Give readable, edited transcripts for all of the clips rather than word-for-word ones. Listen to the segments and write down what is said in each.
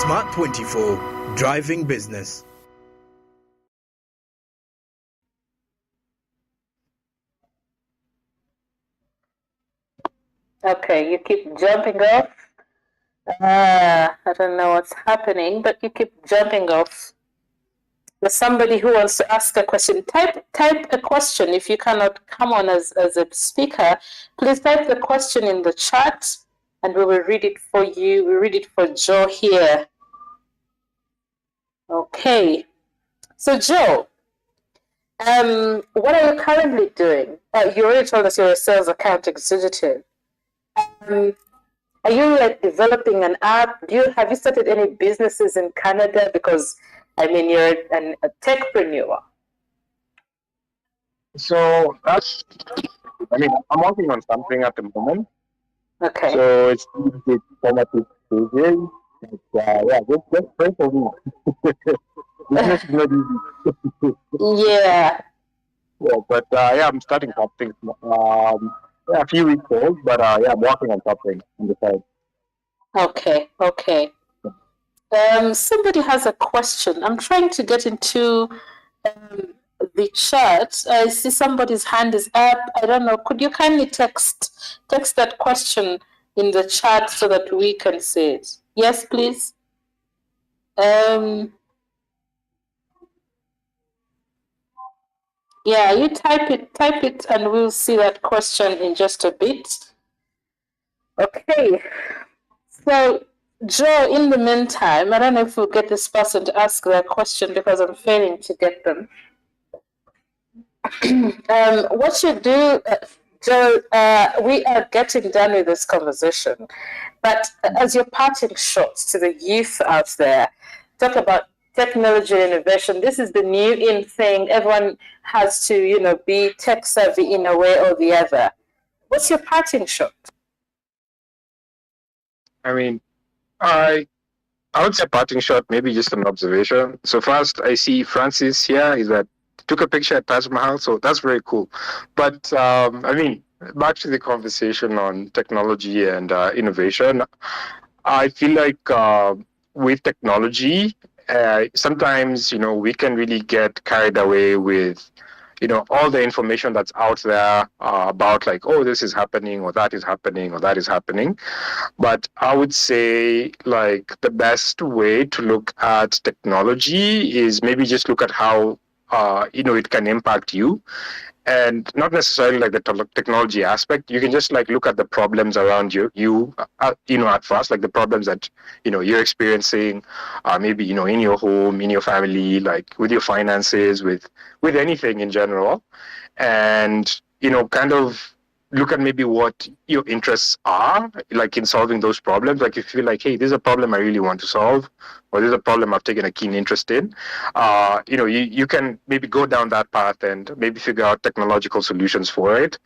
Smart 24, driving business. Okay, you keep jumping off. I don't know what's happening, but you keep jumping off. There's somebody who wants to ask a question. Type a question. If you cannot come on as a speaker, please type the question in the chat and we will read it for you. We read it for Joe here. Okay. So Joe, what are you currently doing? You already told us you're a sales account executive. Are you like developing an app? Have you started any businesses in Canada? Because I mean, you're a techpreneur. So that's, I'm working on something at the moment. Okay. So it's formative stages. Yeah, just pray for me. Business is not easy. Yeah. Yeah, but I'm starting something. A few weeks old, but I'm working on something on the side. Okay. Somebody has a question. I'm trying to get into the chat. I see somebody's hand is up. I don't know. Could you kindly text that question in the chat so that we can see it? Yes, please. Yeah, you type it, and we'll see that question in just a bit. Okay. So, Joe, in the meantime, I don't know if we'll get this person to ask their question because I'm failing to get them. What you do, Joe, we are getting done with this conversation, but as your parting shots to the youth out there, talk about technology and innovation. This is the new in thing. Everyone has to, be tech savvy in a way or the other. What's your parting shot? I would say parting shot, maybe just an observation. So first, I see Francis here. Is that took a picture at Taj Mahal, so that's very cool. But back to the conversation on technology and innovation. I feel like with technology, sometimes we can really get carried away with all the information that's out there about like, oh, this is happening or that is happening or that is happening. But I would say like the best way to look at technology is maybe just look at how it can impact you, and not necessarily like the technology aspect. You can just like look at the problems around you at first, like the problems that you're experiencing, maybe in your home, in your family, like with your finances, with anything in general, and kind of look at maybe what your interests are, like in solving those problems. Like if you feel like, hey, this is a problem I really want to solve, or this is a problem I've taken a keen interest in, you can maybe go down that path and maybe figure out technological solutions for it.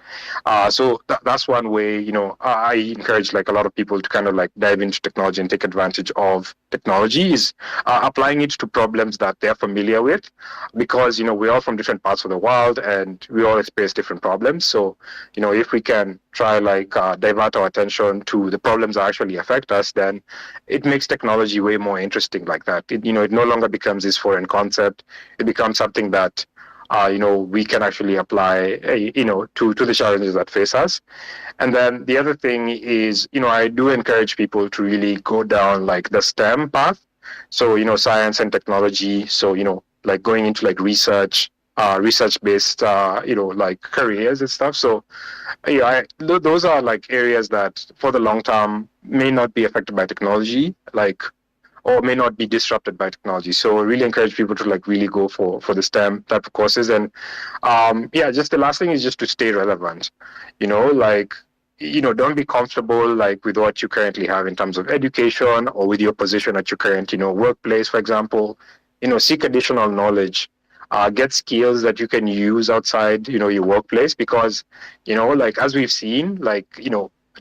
So that's one way, I encourage like a lot of people to kind of like dive into technology and take advantage of technology is applying it to problems that they're familiar with, because, we're all from different parts of the world and we all experience different problems. So, if we can try like divert our attention to the problems that actually affect us, then it makes technology way more interesting like that. It no longer becomes this foreign concept. It becomes something that we can actually apply, to the challenges that face us. And then the other thing is, I do encourage people to really go down like the STEM path. So, science and technology. So, like going into like research-based, like careers and stuff. So, those are like areas that for the long term may not be affected by technology, or may not be disrupted by technology. So really encourage people to like really go for the STEM type of courses. And just the last thing is just to stay relevant. Don't be comfortable like with what you currently have in terms of education or with your position at your current, workplace, for example. Seek additional knowledge. Get skills that you can use outside, your workplace, because, like as we've seen,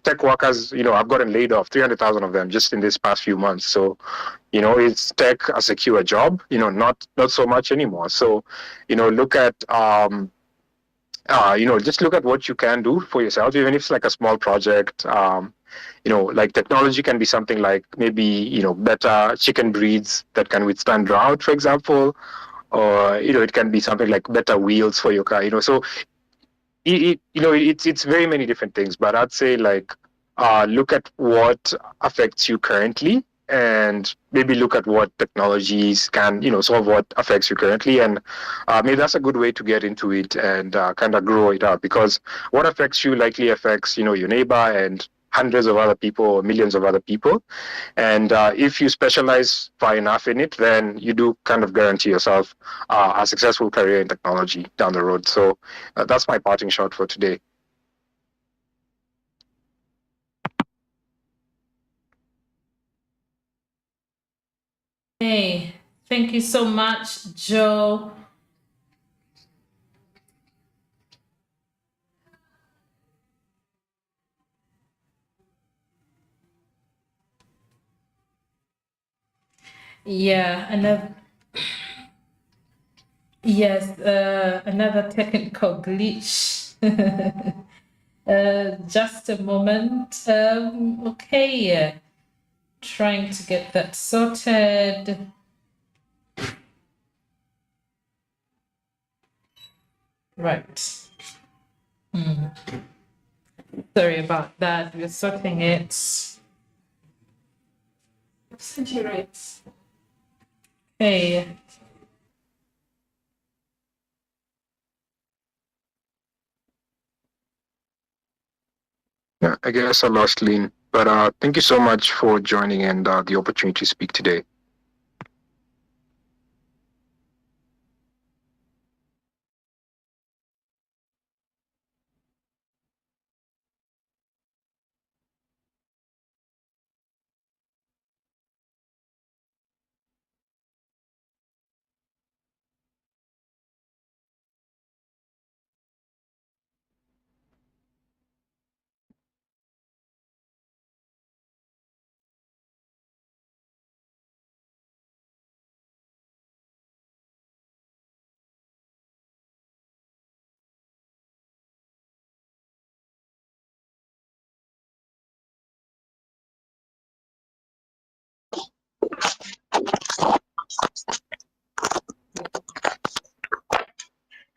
tech workers, I've gotten laid off, 300,000 of them just in this past few months. So, it's tech a secure job, not so much anymore. So, look at, just look at what you can do for yourself, even if it's like a small project. like technology can be something like maybe, better chicken breeds that can withstand drought, for example, or, it can be something like better wheels for your car, so it's very many different things, but I'd say like look at what affects you currently and maybe look at what technologies can solve what affects you currently, and maybe that's a good way to get into it and kind of grow it up, because what affects you likely affects your neighbor and hundreds of other people or millions of other people. And if you specialize far enough in it, then you do kind of guarantee yourself a successful career in technology down the road. So that's my parting shot for today. Hey, thank you so much, Joe. Yeah, another technical glitch. Just a moment. Okay, trying to get that sorted. Right. Sorry about that. We're sorting it. Hey. Yeah, I guess I lost Lean, but thank you so much for joining and the opportunity to speak today.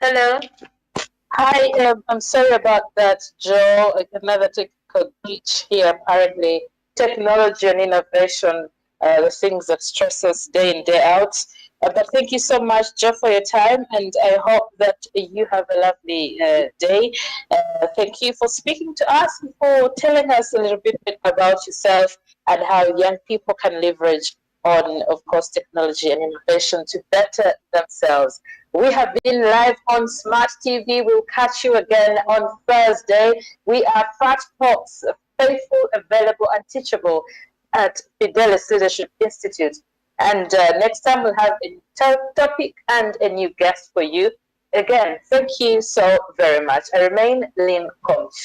Hello. Hi, I'm sorry about that, Joe. Another technical glitch here, apparently. Technology and innovation, the things that stress us day in, day out. But thank you so much, Joe, for your time, and I hope that you have a lovely day. Thank you for speaking to us and for telling us a little bit about yourself and how young people can leverage on, of course, technology and innovation to better themselves. We have been live on Smart TV. We'll catch you again on Thursday. We are Fat Pops, faithful, available, and teachable at Fidelis Leadership Institute. And next time we'll have a new topic and a new guest for you. Again, thank you so very much. I remain Lynn Coach.